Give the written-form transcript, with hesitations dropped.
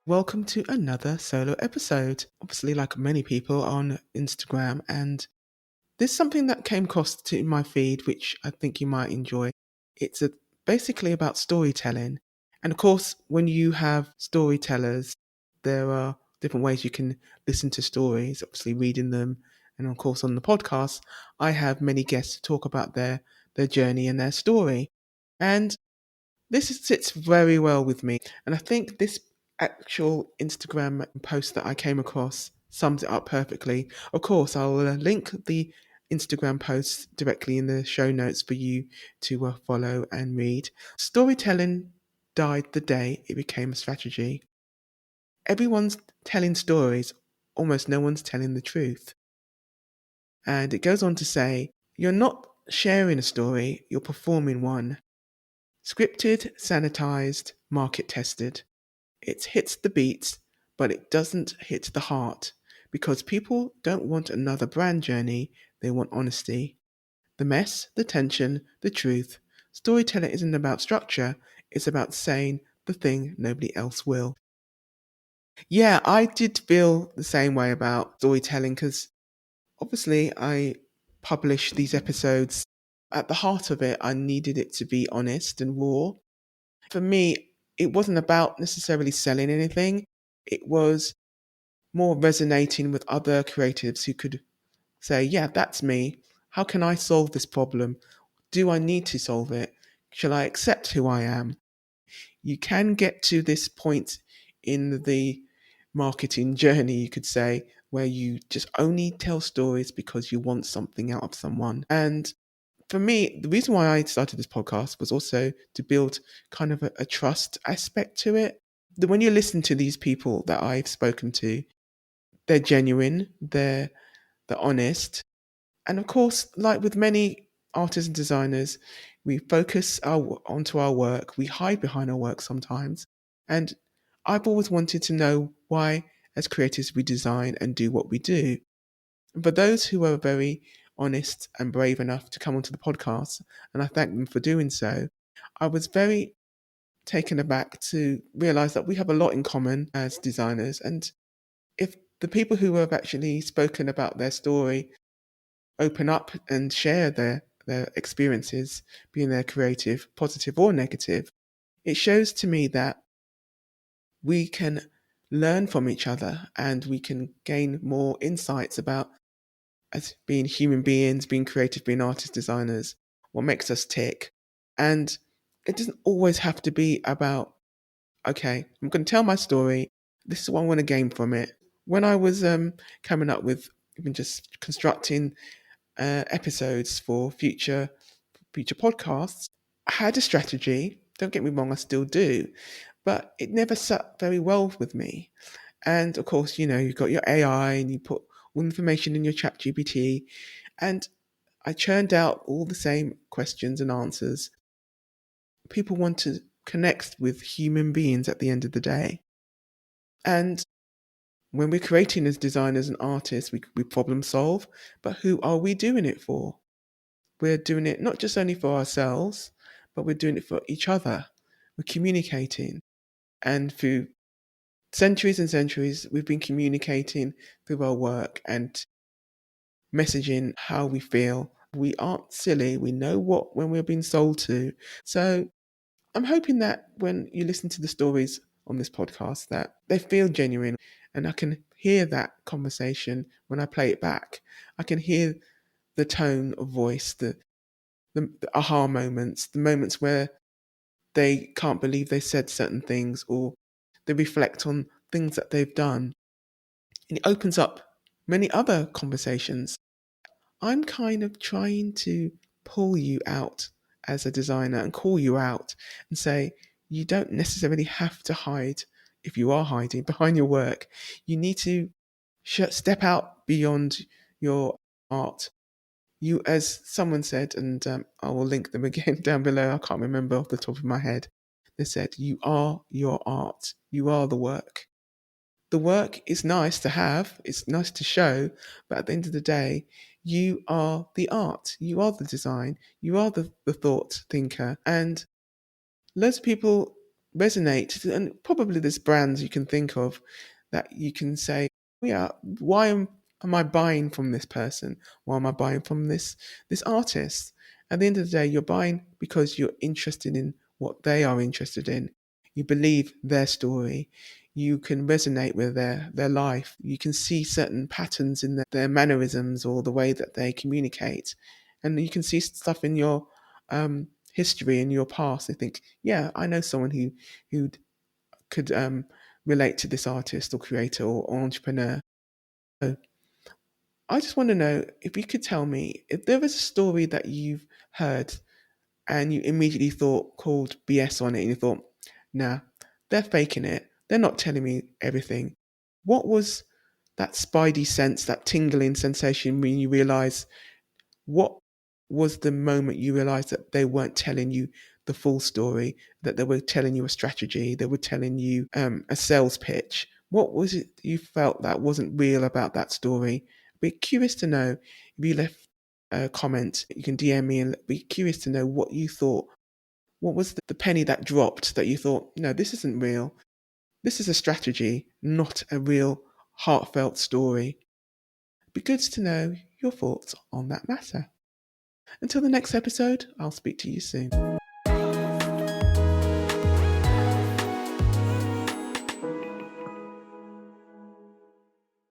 Welcome to another solo episode. Obviously, like many people on Instagram, and there's something that came across to my feed which I think you might enjoy. It's basically about storytelling. And of course, when you have storytellers, there are different ways you can listen to stories, obviously reading them. And of course, on the podcast, I have many guests to talk about their journey and their story. And sits very well with me. And I think this actual Instagram post that I came across sums it up perfectly. Of course, I'll link the Instagram posts directly in the show notes for you to follow and read. Storytelling died the day it became a strategy. Everyone's telling stories, almost no one's telling the truth. And it goes on to say, you're not sharing a story, you're performing one. Scripted, sanitized, market tested. It hits the beats, but it doesn't hit the heart because people don't want another brand journey, they want honesty. The mess, the tension, the truth. Storytelling isn't about structure, it's about saying the thing nobody else will. Yeah, I did feel the same way about storytelling because obviously I publish these episodes. At the heart of it, I needed it to be honest and raw. For me, it wasn't about necessarily selling anything. It was more resonating with other creatives who could say, yeah, that's me. How can I solve this problem? Do I need to solve it? Shall I accept who I am? You can get to this point in the marketing journey, you could say, where you just only tell stories because you want something out of someone. And for me, the reason why I started this podcast was also to build kind of a trust aspect to it. When you listen to these people that I've spoken to, they're genuine, they're honest, and of course, like with many artists and designers, we focus onto our work. We hide behind our work sometimes, and I've always wanted to know why, as creators, we design and do what we do. For those who are very honest and brave enough to come onto the podcast, and I thank them for doing so, I was very taken aback to realize that we have a lot in common as designers. And if the people who have actually spoken about their story open up and share their experiences, being their creative, positive or negative, it shows to me that we can learn from each other and we can gain more insights about as being human beings, being creative, being artists, designers, what makes us tick. And it doesn't always have to be about, okay, I'm going to tell my story. This is what I want to gain from it. When I was coming up with even just constructing episodes for future podcasts, I had a strategy. Don't get me wrong, I still do, but it never sat very well with me. And of course, you've got your AI and you put all the information in your chat GPT. And I churned out all the same questions and answers. People want to connect with human beings at the end of the day. And when we're creating as designers and artists, we problem solve, but who are we doing it for? We're doing it not just only for ourselves, but we're doing it for each other. We're communicating. And through centuries and centuries, we've been communicating through our work and messaging how we feel. We aren't silly. We know when we're being sold to. So I'm hoping that when you listen to the stories on this podcast, that they feel genuine and I can hear that conversation when I play it back. I can hear the tone of voice, the aha moments, the moments where they can't believe they said certain things or they reflect on things that they've done. And it opens up many other conversations. I'm kind of trying to pull you out as a designer and call you out and say, you don't necessarily have to hide if you are hiding behind your work. You need to step out beyond your art. You, as someone said, and I will link them again down below, I can't remember off the top of my head. They said, you are your art. You are the work. The work is nice to have, it's nice to show, but at the end of the day, you are the art, you are the design, you are the thought thinker. And loads of people resonate, and probably there's brands you can think of that you can say, yeah, am I buying from this person? Why am I buying from this artist? At the end of the day, you're buying because you're interested in what they are interested in. You believe their story. You can resonate with their life. You can see certain patterns in their mannerisms or the way that they communicate. And you can see stuff in your history in your past. I think, yeah, I know someone who could relate to this artist or creator or entrepreneur. So I just want to know if you could tell me if there was a story that you've heard and you immediately thought called BS on it, and you thought, nah, they're faking it. They're not telling me everything. What was that spidey sense, that tingling sensation when you realize what was the moment you realized that they weren't telling you the full story, that they were telling you a strategy, they were telling you a sales pitch? What was it you felt that wasn't real about that story? Be curious to know. If you left a comment, you can DM me and be curious to know what you thought. What was the penny that dropped that you thought, no, this isn't real. This is a strategy, not a real heartfelt story. Be good to know your thoughts on that matter. Until the next episode, I'll speak to you soon.